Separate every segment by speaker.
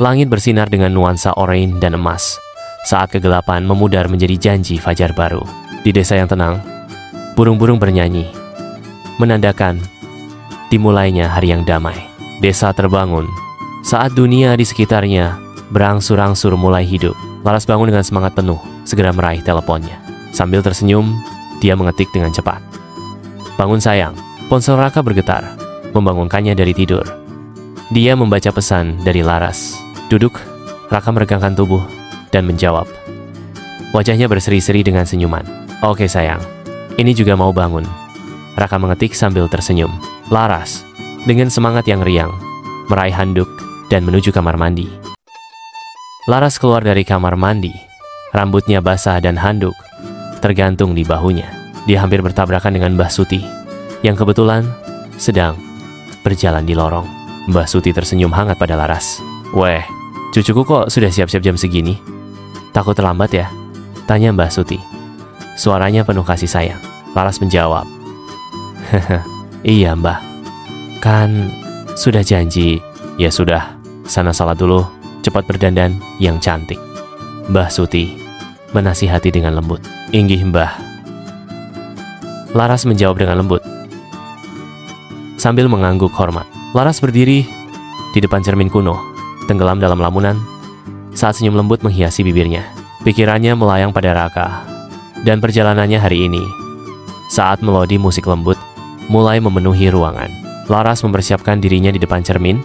Speaker 1: Langit bersinar dengan nuansa oranye dan emas, saat kegelapan memudar menjadi janji fajar baru. Di desa yang tenang, burung-burung bernyanyi, menandakan dimulainya hari yang damai. Desa terbangun saat dunia di sekitarnya berangsur-angsur mulai hidup. Laras bangun dengan semangat penuh, segera meraih teleponnya. Sambil tersenyum, dia mengetik dengan cepat. "Bangun sayang." Ponsel Raka bergetar, membangunkannya dari tidur. Dia membaca pesan dari Laras. "Duduk." Raka meregangkan tubuh dan menjawab. Wajahnya berseri-seri dengan senyuman. "Oke sayang, ini juga mau bangun." Raka mengetik sambil tersenyum. Laras, dengan semangat yang riang, meraih handuk dan menuju kamar mandi. Laras keluar dari kamar mandi. Rambutnya basah dan handuk tergantung di bahunya. Dia hampir bertabrakan dengan Mbah Suti, yang kebetulan sedang berjalan di lorong. Mbah Suti tersenyum hangat pada Laras. "Weh, cucuku kok sudah siap-siap jam segini? Takut terlambat ya?" tanya Mbah Suti. Suaranya penuh kasih sayang. Laras menjawab, "Hehe, iya Mbah. Kan sudah janji." "Ya sudah, sana salat dulu, cepat berdandan yang cantik." Mbah Suti menasihati dengan lembut. "Inggih Mbah." Laras menjawab dengan lembut, sambil mengangguk hormat. Laras berdiri di depan cermin kuno, tenggelam dalam lamunan, saat senyum lembut menghiasi bibirnya. Pikirannya melayang pada Raka dan perjalanannya hari ini. Saat melodi musik lembut mulai memenuhi ruangan, Laras mempersiapkan dirinya di depan cermin.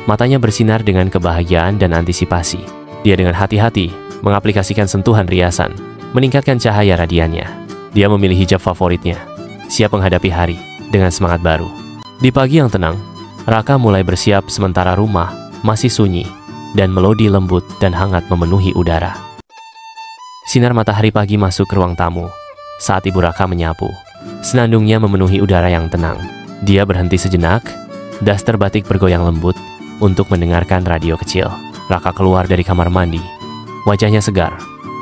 Speaker 1: Matanya bersinar dengan kebahagiaan dan antisipasi. Dia dengan hati-hati mengaplikasikan sentuhan riasan, meningkatkan cahaya radiannya. Dia memilih hijab favoritnya, siap menghadapi hari dengan semangat baru. Di pagi yang tenang, Raka mulai bersiap sementara rumah masih sunyi dan melodi lembut dan hangat memenuhi udara. Sinar matahari pagi masuk ke ruang tamu saat ibu Raka menyapu. Senandungnya memenuhi udara yang tenang. Dia berhenti sejenak, daster batik bergoyang lembut untuk mendengarkan radio kecil. Raka keluar dari kamar mandi. Wajahnya segar,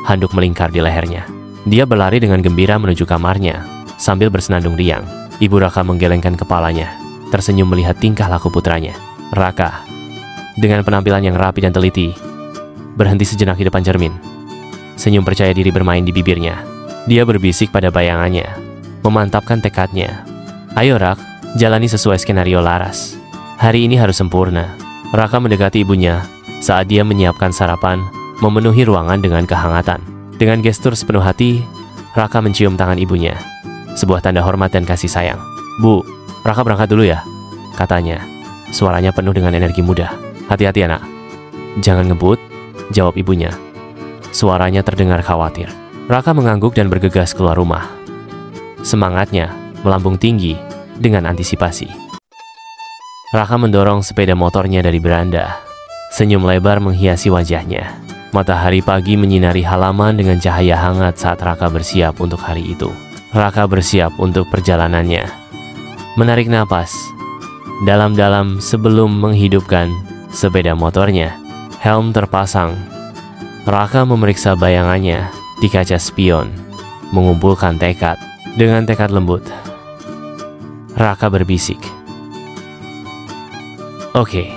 Speaker 1: handuk melingkar di lehernya. Dia berlari dengan gembira menuju kamarnya sambil bersenandung riang. Ibu Raka menggelengkan kepalanya, tersenyum melihat tingkah laku putranya. Raka, dengan penampilan yang rapi dan teliti, berhenti sejenak di depan cermin. Senyum percaya diri bermain di bibirnya. Dia berbisik pada bayangannya, memantapkan tekadnya. "Ayo Rak, jalani sesuai skenario Laras. Hari ini harus sempurna." Raka mendekati ibunya saat dia menyiapkan sarapan, memenuhi ruangan dengan kehangatan. Dengan gestur sepenuh hati, Raka mencium tangan ibunya, sebuah tanda hormat dan kasih sayang. "Bu, Raka berangkat dulu ya," katanya. Suaranya penuh dengan energi muda. "Hati-hati anak." "Jangan ngebut," jawab ibunya. Suaranya terdengar khawatir. Raka mengangguk dan bergegas keluar rumah. Semangatnya melambung tinggi dengan antisipasi. Raka mendorong sepeda motornya dari beranda. Senyum lebar menghiasi wajahnya. Matahari pagi menyinari halaman dengan cahaya hangat saat Raka bersiap untuk hari itu. Raka bersiap untuk perjalanannya. Menarik napas dalam-dalam sebelum menghidupkan sepeda motornya. Helm terpasang. Raka memeriksa bayangannya di kaca spion, mengumpulkan tekad. Dengan tekad lembut, Raka berbisik, "Oke,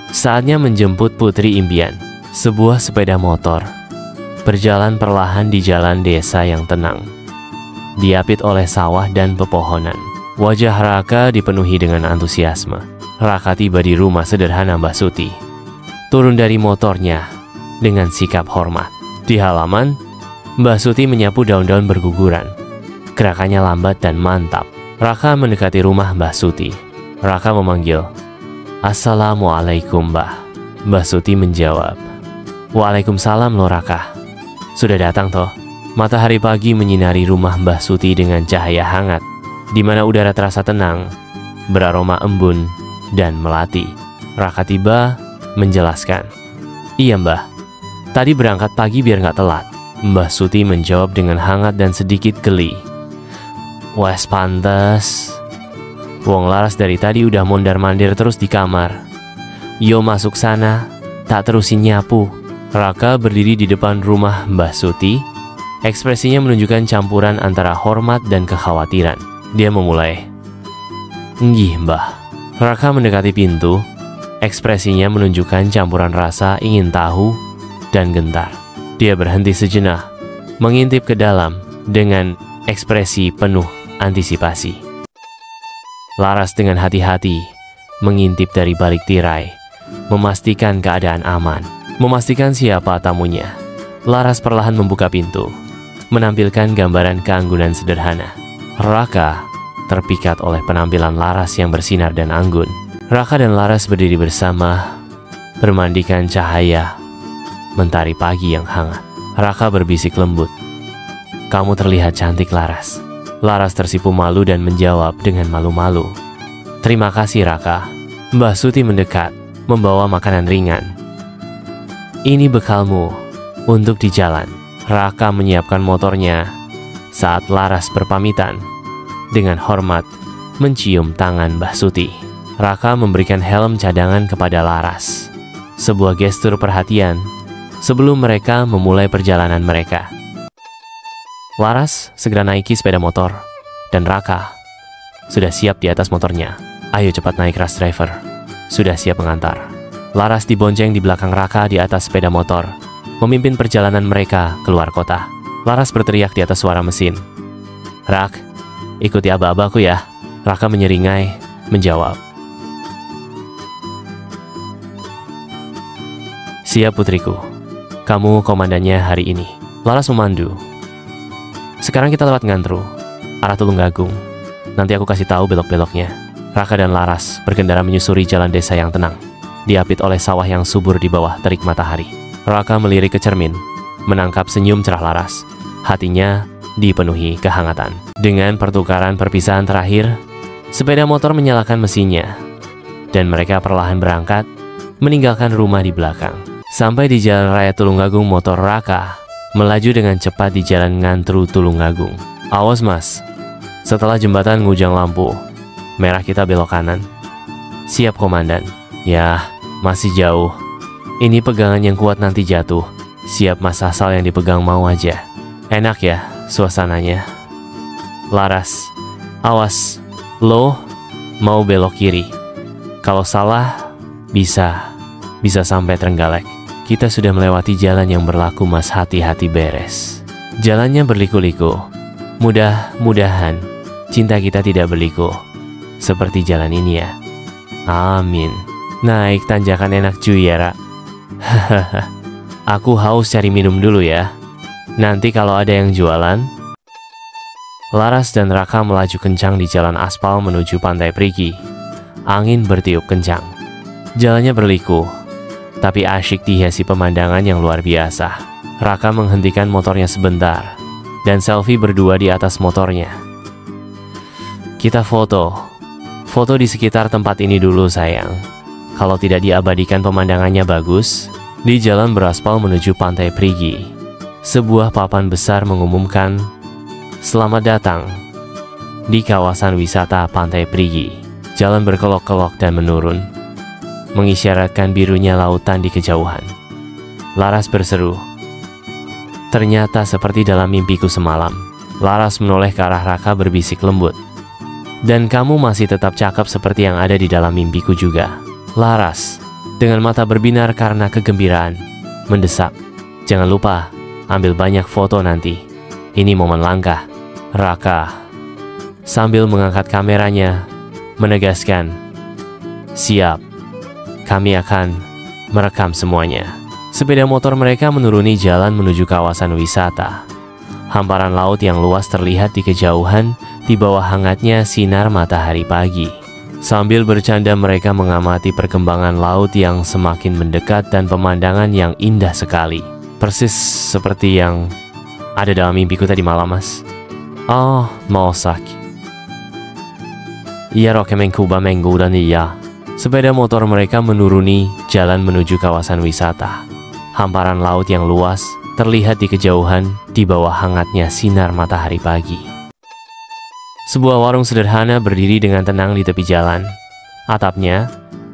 Speaker 1: saatnya menjemput putri impian." Sebuah sepeda motor berjalan perlahan di jalan desa yang tenang, diapit oleh sawah dan pepohonan. Wajah Raka dipenuhi dengan antusiasme. Raka tiba di rumah sederhana Mbah Suti. Turun dari motornya dengan sikap hormat. Di halaman, Mbah Suti menyapu daun-daun berguguran. Gerakannya lambat dan mantap. Raka mendekati rumah Mbah Suti. Raka memanggil, "Assalamualaikum Mbah." Mbah Suti menjawab, "Waalaikumsalam loh Raka. Sudah datang toh?" Matahari pagi menyinari rumah Mbah Suti dengan cahaya hangat, di mana udara terasa tenang, beraroma embun dan melati. Raka tiba menjelaskan, "Iya Mbah, tadi berangkat pagi biar nggak telat." Mbah Suti menjawab dengan hangat dan sedikit geli, "Wes pantes. Wong Laras dari tadi udah mondar-mandir terus di kamar. Yo masuk sana, tak terusin nyapu." Raka berdiri di depan rumah Mbah Suti. Ekspresinya menunjukkan campuran antara hormat dan kekhawatiran. Dia memulai, "Nggih Mbah." Raka mendekati pintu. Ekspresinya menunjukkan campuran rasa ingin tahu dan gentar. Dia berhenti sejenak, mengintip ke dalam dengan ekspresi penuh antisipasi. Laras dengan hati-hati mengintip dari balik tirai, memastikan keadaan aman, memastikan siapa tamunya. Laras perlahan membuka pintu, menampilkan gambaran keanggunan sederhana. Raka terpikat oleh penampilan Laras yang bersinar dan anggun. Raka dan Laras berdiri bersama, bermandikan cahaya mentari pagi yang hangat. Raka berbisik lembut, "Kamu terlihat cantik, Laras." Laras tersipu malu dan menjawab dengan malu-malu, "Terima kasih, Raka." Mbah Suti mendekat, membawa makanan ringan. "Ini bekalmu untuk di jalan." Raka menyiapkan motornya saat Laras berpamitan. Dengan hormat mencium tangan Mbah Suti. Raka memberikan helm cadangan kepada Laras, sebuah gestur perhatian sebelum mereka memulai perjalanan mereka. Laras segera naiki sepeda motor, dan Raka sudah siap di atas motornya. "Ayo cepat naik, Ras Driver. Sudah siap mengantar." Laras dibonceng di belakang Raka di atas sepeda motor, memimpin perjalanan mereka keluar kota. Laras berteriak di atas suara mesin, "Rak, ikuti aba-abaku ya." Raka menyeringai, menjawab, "Siap putriku, kamu komandannya hari ini." Laras memandu. "Sekarang kita lewat Ngantru, arah Tulungagung. Nanti aku kasih tahu belok-beloknya." Raka dan Laras berkendara menyusuri jalan desa yang tenang, diapit oleh sawah yang subur di bawah terik matahari. Raka melirik ke cermin, menangkap senyum cerah Laras. Hatinya dipenuhi kehangatan. Dengan pertukaran perpisahan terakhir, sepeda motor menyalakan mesinnya, dan mereka perlahan berangkat, meninggalkan rumah di belakang. Sampai di jalan raya Tulungagung, motor Raka melaju dengan cepat di jalan Ngantru Tulungagung. "Awas mas, setelah jembatan ngujang lampu merah kita belok kanan." "Siap komandan." "Ya, masih jauh. Ini pegangan yang kuat nanti jatuh." "Siap mas, asal yang dipegang mau aja." "Enak ya suasananya." "Laras, awas, lo mau belok kiri. Kalau salah bisa sampai Trenggalek." "Kita sudah melewati jalan yang berlaku mas, hati-hati beres." Jalannya berliku-liku. Mudah-mudahan cinta kita tidak berliku seperti jalan ini ya. Amin. Naik tanjakan enak cuy ya, Ra. Hahaha. Aku haus, cari minum dulu ya. Nanti kalau ada yang jualan. Laras dan Raka melaju kencang di jalan aspal menuju Pantai Prigi. Angin bertiup kencang. Jalannya berliku, tapi asyik dihiasi pemandangan yang luar biasa. Raka menghentikan motornya sebentar dan selfie berdua di atas motornya. "Kita foto di sekitar tempat ini dulu sayang. Kalau tidak diabadikan pemandangannya bagus." Di jalan beraspal menuju Pantai Prigi, sebuah papan besar mengumumkan, "Selamat datang di kawasan wisata Pantai Prigi." Jalan berkelok-kelok dan menurun, mengisyaratkan birunya lautan di kejauhan. Laras berseru, "Ternyata seperti dalam mimpiku semalam." Laras menoleh ke arah Raka berbisik lembut, "Dan kamu masih tetap cakep seperti yang ada di dalam mimpiku juga." Laras dengan mata berbinar karena kegembiraan mendesak, "Jangan lupa ambil banyak foto nanti. Ini momen langka." Raka sambil mengangkat kameranya menegaskan, "Siap, kami akan merekam semuanya." Sepeda motor mereka menuruni jalan menuju kawasan wisata. Hamparan laut yang luas terlihat di kejauhan di bawah hangatnya sinar matahari pagi. Sambil bercanda mereka mengamati perkembangan laut yang semakin mendekat dan pemandangan yang indah sekali. Persis seperti yang ada dalam mimpiku tadi malam mas. "Oh, Mosak. Iya rokemengkuba menggu dan iya." Sepeda motor mereka menuruni jalan menuju kawasan wisata. Hamparan laut yang luas terlihat di kejauhan di bawah hangatnya sinar matahari pagi. Sebuah warung sederhana berdiri dengan tenang di tepi jalan. Atapnya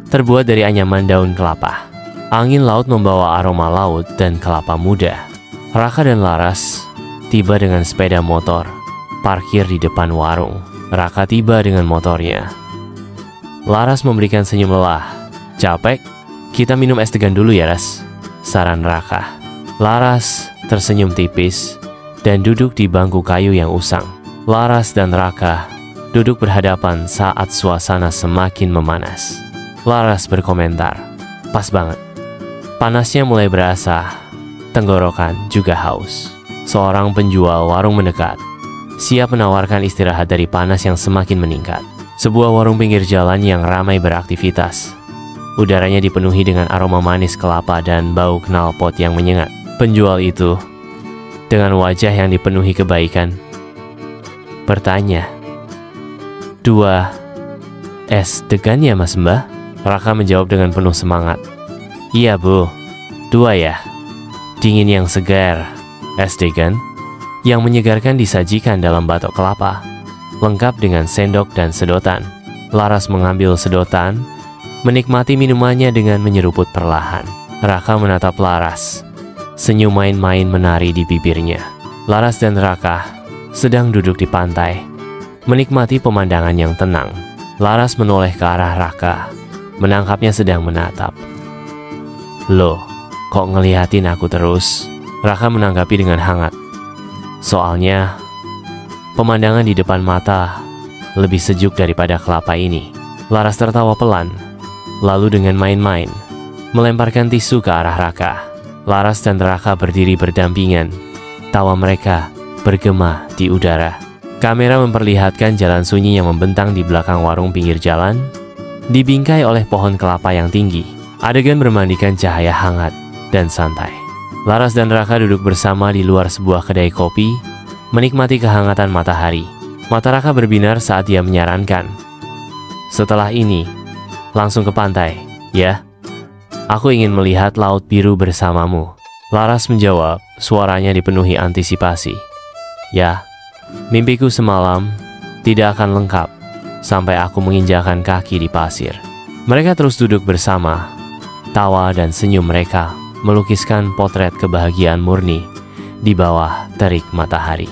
Speaker 1: terbuat dari anyaman daun kelapa. Angin laut membawa aroma laut dan kelapa muda. Raka dan Laras tiba dengan sepeda motor, parkir di depan warung. Raka tiba dengan motornya. Laras memberikan senyum lelah, Capek? Kita minum es degan dulu ya, Ras, saran Raka. Laras tersenyum tipis dan duduk di bangku kayu yang usang. Laras dan Raka duduk berhadapan saat suasana semakin memanas. Laras berkomentar, "Pas banget." Panasnya mulai berasa, tenggorokan juga haus. Seorang penjual warung mendekat, siap menawarkan istirahat dari panas yang semakin meningkat. Sebuah warung pinggir jalan yang ramai beraktivitas. Udaranya dipenuhi dengan aroma manis kelapa dan bau knalpot yang menyengat. Penjual itu, dengan wajah yang dipenuhi kebaikan, bertanya, "2 es degan ya Mas Mbah?" Raka menjawab dengan penuh semangat, "Iya Bu, 2 ya. Dingin yang segar." Es degan yang menyegarkan disajikan dalam batok kelapa, lengkap dengan sendok dan sedotan. Laras mengambil sedotan, menikmati minumannya dengan menyeruput perlahan. Raka menatap Laras. Senyum main-main menari di bibirnya. Laras dan Raka sedang duduk di pantai, menikmati pemandangan yang tenang. Laras menoleh ke arah Raka, menangkapnya sedang menatap. "Loh, kok ngeliatin aku terus?" Raka menanggapi dengan hangat. "Soalnya, pemandangan di depan mata lebih sejuk daripada kelapa ini." Laras tertawa pelan, lalu dengan main-main melemparkan tisu ke arah Raka. Laras dan Raka berdiri berdampingan. Tawa mereka bergema di udara. Kamera memperlihatkan jalan sunyi yang membentang di belakang warung pinggir jalan, dibingkai oleh pohon kelapa yang tinggi. Adegan bermandikan cahaya hangat dan santai. Laras dan Raka duduk bersama di luar sebuah kedai kopi, menikmati kehangatan matahari. Mata Raka berbinar saat dia menyarankan, "Setelah ini, langsung ke pantai, ya? Aku ingin melihat laut biru bersamamu." Laras menjawab, suaranya dipenuhi antisipasi, "Ya, mimpiku semalam tidak akan lengkap sampai aku menginjakan kaki di pasir." Mereka terus duduk bersama. Tawa dan senyum mereka melukiskan potret kebahagiaan murni di bawah terik matahari.